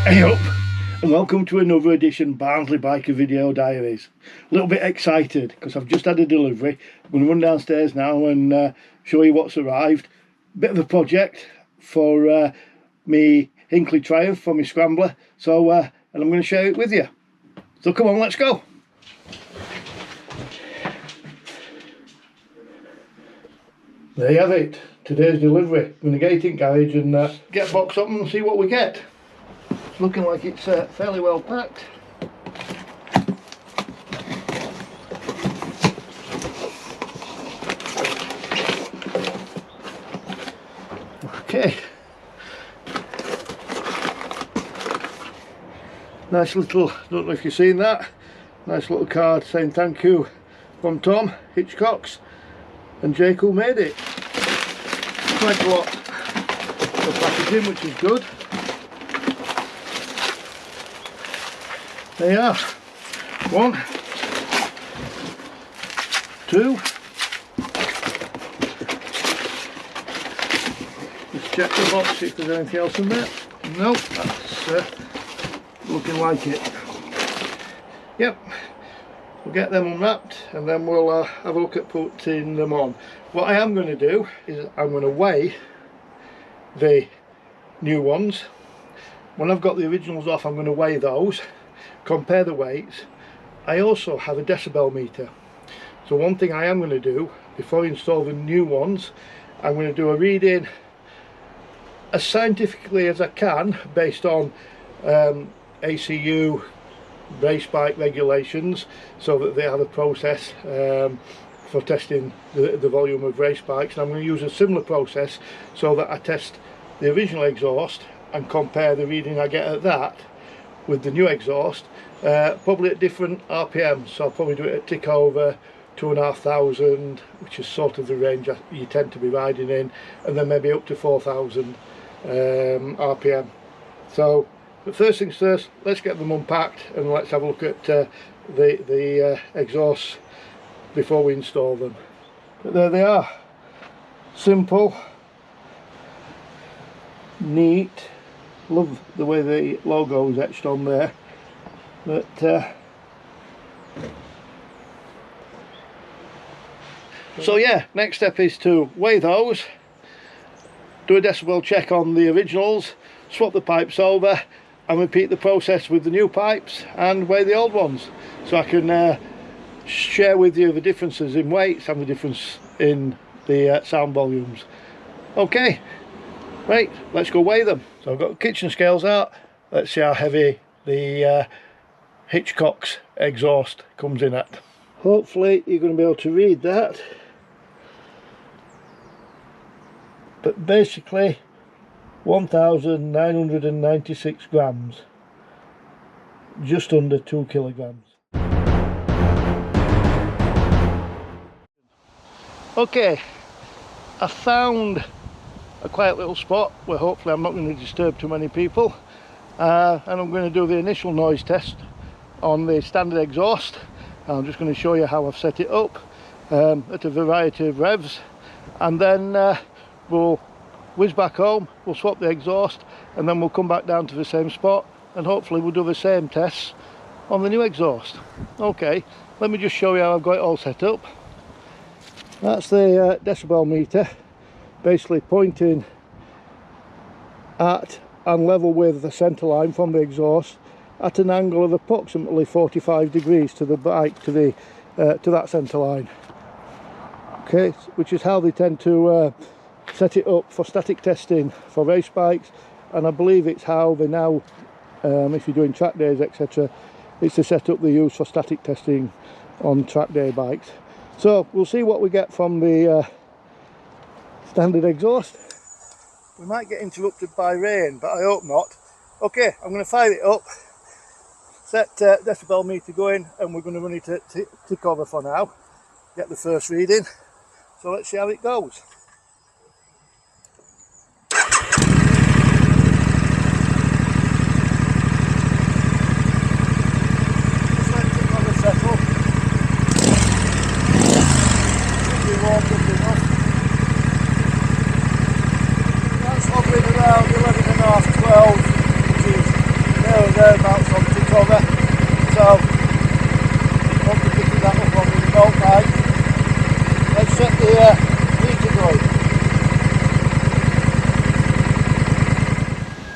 Hey up, and welcome to another edition Barnsley Biker Video Diaries. A little bit excited because I've just had a delivery. I'm going to run downstairs now and show you what's arrived. Bit of a project for me Hinkley Triumph for my Scrambler. So, and I'm going to share it with you. So come on, let's go. There you have it, today's delivery. I'm going to get it in garage and get boxed up and see what we get. It's looking like it's fairly well packed. Okay. Nice little, don't know if you've seen that, nice little card saying thank you from Tom, Hitchcox, and Jake who made it. Quite a lot of packaging, which is good. There you are. 1, 2. Let's check the box, see if there's anything else in there. Nope, that's looking like it. Yep. We'll get them unwrapped and then we'll have a look at putting them on. What I am going to do is I'm going to weigh the new ones. When I've got the originals off, I'm going to weigh those, compare the weights. I also have a decibel meter. So one thing I am going to do before I install the new ones, I'm going to do a reading as scientifically as I can based on ACU race bike regulations, so that they have a process for testing the volume of race bikes, and I'm going to use a similar process so that I test the original exhaust and compare the reading I get at that with the new exhaust, probably at different RPMs. So I'll probably do it at tick over 2,500, which is sort of the range you tend to be riding in, and then maybe up to 4,000 RPM. So but first things first, let's get them unpacked and let's have a look at the exhausts before we install them. But there they are, simple, neat. Love the way the logo is etched on there. But so yeah, next step is to weigh those, do a decibel check on the originals, swap the pipes over and repeat the process with the new pipes and weigh the old ones, so I can share with you the differences in weights and the difference in the sound volumes. Okay, right, let's go weigh them. So I've got kitchen scales out. Let's see how heavy the Hitchcox exhaust comes in at. Hopefully you're going to be able to read that, but basically 1,996 grams, just under 2 kilograms. Okay, I found a quiet little spot where hopefully I'm not going to disturb too many people, and I'm going to do the initial noise test on the standard exhaust. I'm just going to show you how I've set it up at a variety of revs, and then we'll whiz back home, we'll swap the exhaust, and then we'll come back down to the same spot and hopefully we'll do the same tests on the new exhaust. Okay, let me just show you how I've got it all set up. That's the decibel meter, basically pointing at and level with the centre line from the exhaust at an angle of approximately 45 degrees to the bike, to that centre line. Okay, which is how they tend to set it up for static testing for race bikes, and I believe it's how they now, if you're doing track days etc., it's the setup they use for static testing on track day bikes. So we'll see what we get from the standard exhaust. We might get interrupted by rain, but I hope not. Okay, I'm going to fire it up, set decibel meter going, and we're going to run it at tick over for now, get the first reading. So let's see how it goes. That's hovering around 11.5, 12, which is mounts on tick over, so won't be picking that up on the remote bike. Let's set the meter going.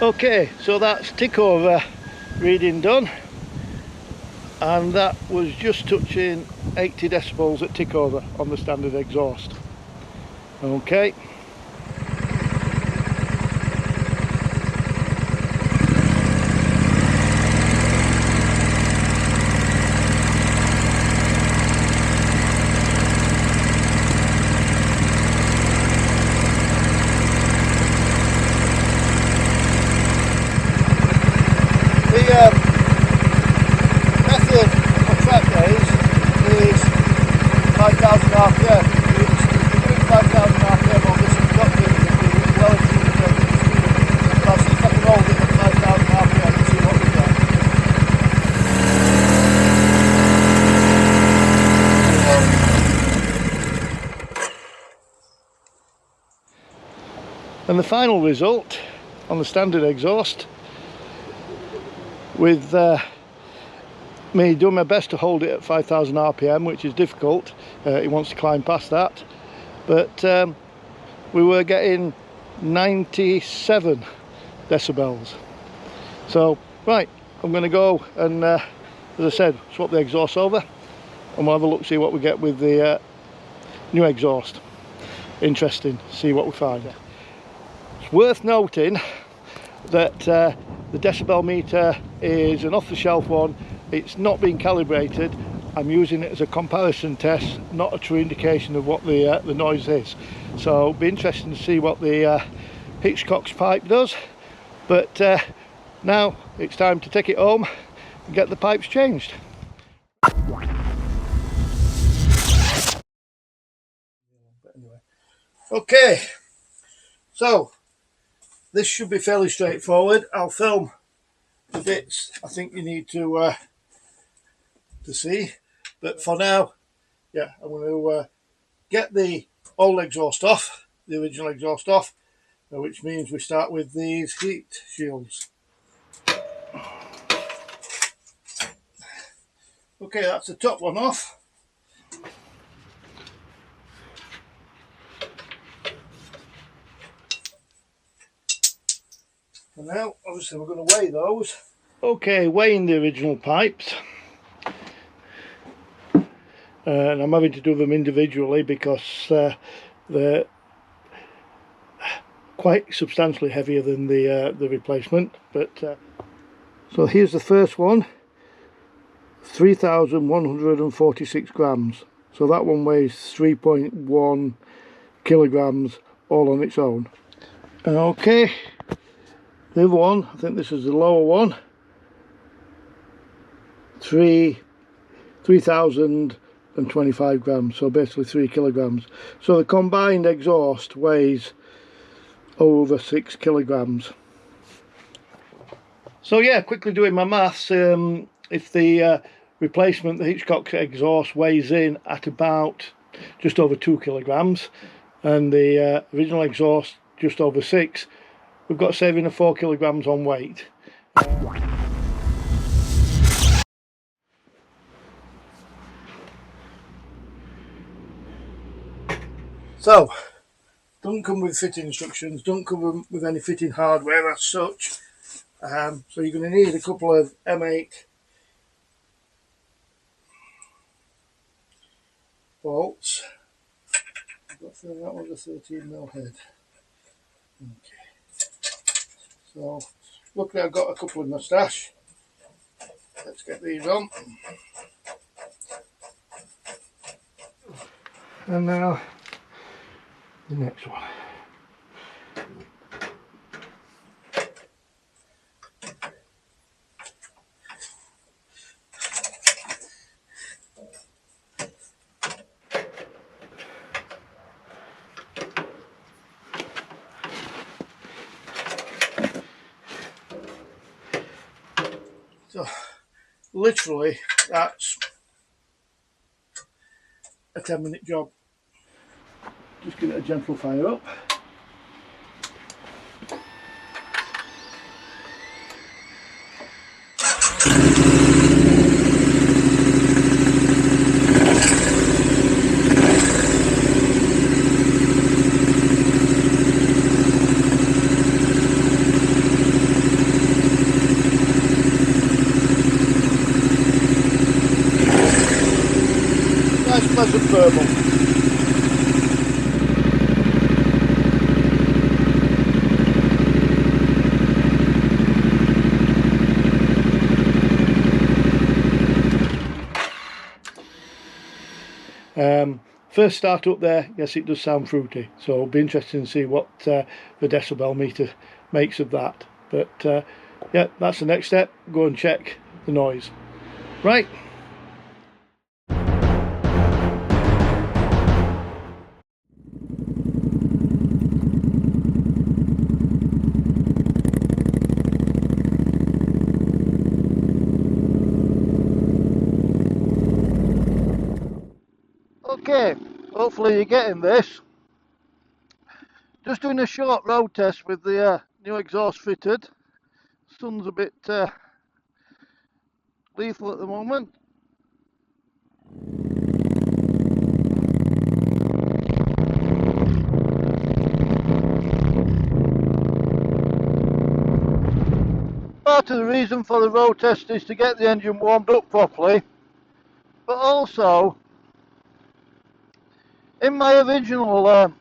Okay, so that's tick over reading done, and that was just touching 80 decibels at tick over on the standard exhaust. Okay. The method for track days is 5,000 RPM. If you're doing 5,000 RPM on this, you've got to be well tuned to it. So I'll see if I can hold it at 5,000 RPM and see what we get. And the final result on the standard exhaust, with me doing my best to hold it at 5,000 RPM, which is difficult. It wants to climb past that, but we were getting 97 decibels. So right, I'm going to go and as I said, swap the exhaust over and we'll have a look, see what we get with the new exhaust. Interesting, see what we find. It's worth noting that the decibel meter is an off-the-shelf one. It's not been calibrated. I'm using it as a comparison test, not a true indication of what the noise is. So it'll be interesting to see what the Hitchcox pipe does. But now it's time to take it home and get the pipes changed. Okay, so this should be fairly straightforward. I'll film the bits I think you need to see, but for now, yeah, I'm going to get the old exhaust off, the original exhaust off, which means we start with these heat shields. Okay, that's the top one off. And now, obviously, we're going to weigh those. Okay, weighing the original pipes. And I'm having to do them individually because they're quite substantially heavier than the replacement. But so here's the first one, 3,146 grams. So that one weighs 3.1 kilograms all on its own. Okay, the other one, I think this is the lower one, 3,025 grams, so basically 3 kilograms. So the combined exhaust weighs over 6 kilograms. So yeah, quickly doing my maths, if the replacement, the Hitchcox exhaust, weighs in at about just over 2 kilograms and the original exhaust just over 6, we've got a saving of 4 kilograms on weight. So, don't come with fitting instructions, don't come with any fitting hardware as such. So you're going to need a couple of M8 bolts. That one's a 13mm head. Okay. So, luckily I've got a couple in my stash. Let's get these on. And now the next one. So literally that's a 10-minute job. Just give it a gentle fire up. thermal. First start up there, yes, it does sound fruity, so it'll be interesting to see what the decibel meter makes of that. But yeah, that's the next step. Go and check the noise. Right. Okay, hopefully you're getting this. Just doing a short road test with the new exhaust fitted. Sun's a bit lethal at the moment. Part of the reason for the road test is to get the engine warmed up properly, but also in my original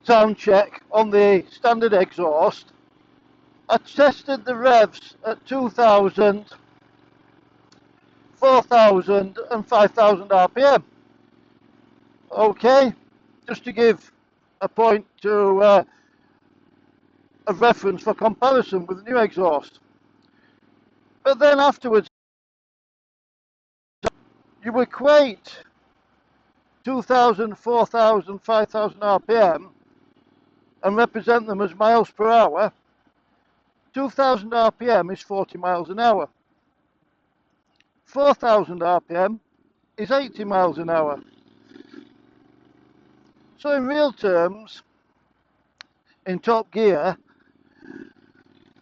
sound check on the standard exhaust, I tested the revs at 2000, 4000 and 5000 RPM. Okay, just to give a point to a reference for comparison with the new exhaust. But then afterwards, you equate 2000, 4000, 5000 RPM and represent them as miles per hour. 2000 RPM is 40 miles an hour. 4000 RPM is 80 miles an hour. So in real terms, in top gear,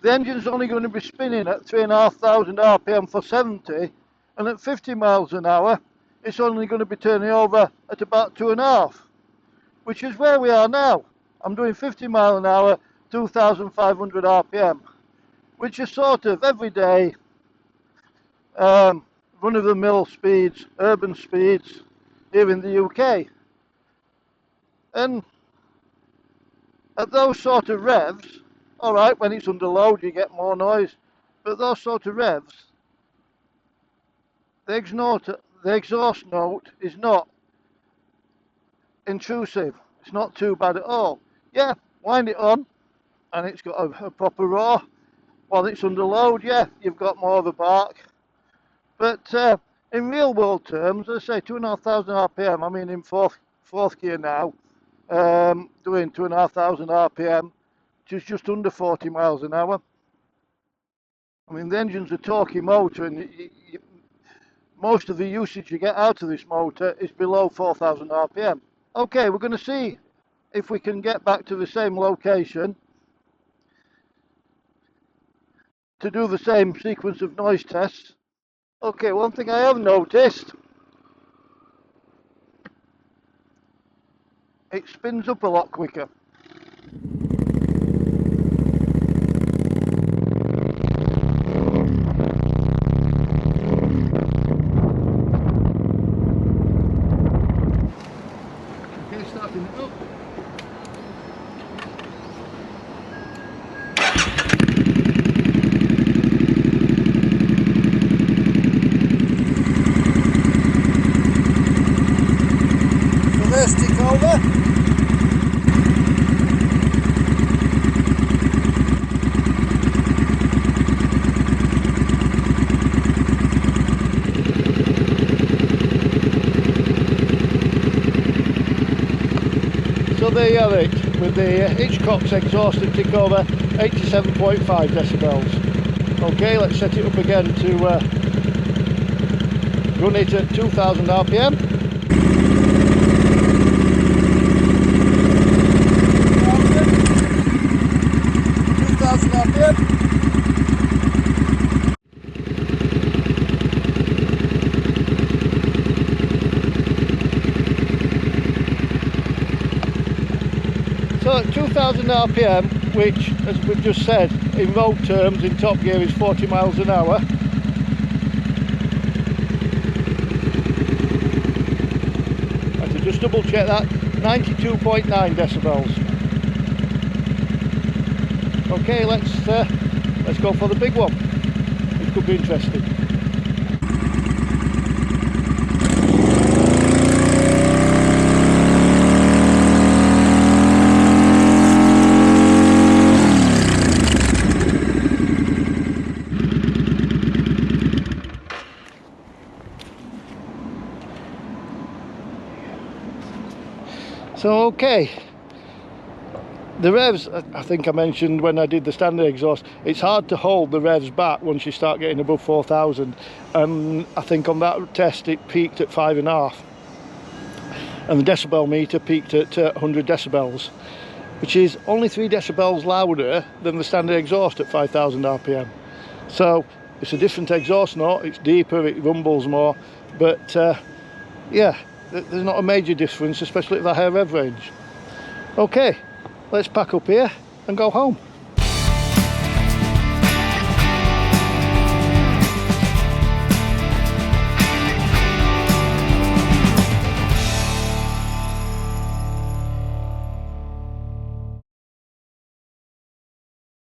the engine's only going to be spinning at 3,500 RPM for 70, and at 50 miles an hour, it's only going to be turning over at about 2.5, which is where we are now. I'm doing 50 mile an hour, 2,500 RPM, which is sort of everyday run-of-the-mill speeds, urban speeds here in the UK. And at those sort of revs, alright, when it's under load you get more noise, but those sort of revs, the exhaust note is not intrusive. It's not too bad at all. Yeah, wind it on and it's got a proper roar. While it's under load, yeah, you've got more of a bark. But in real world terms, let's say 2,500 RPM, I'm in fourth gear now, doing 2,500 RPM, which is just under 40 miles an hour. I mean, the engine's a torquey motor, and most of the usage you get out of this motor is below 4,000 RPM. Okay, we're going to see if we can get back to the same location to do the same sequence of noise tests. Okay, one thing I have noticed, it spins up a lot quicker. Okay, starting it up. Reverse tick over. So there you have it, with the Hitchcox exhaust and tick over 87.5 decibels. Okay, let's set it up again to run it at 2000 RPM. 2000 RPM. So at 2000 RPM, which, as we've just said, in road terms, in top gear is 40 miles an hour. double check that. 92.9 decibels. Okay, let's go for the big one. It could be interesting. So okay, the revs, I think I mentioned when I did the standard exhaust, it's hard to hold the revs back once you start getting above 4,000, and I think on that test it peaked at 5.5, and the decibel meter peaked at 100 decibels, which is only 3 decibels louder than the standard exhaust at 5,000 RPM. So it's a different exhaust note, it's deeper, it rumbles more, but yeah, there's not a major difference, especially at the higher rev range. Okay, let's pack up here and go home.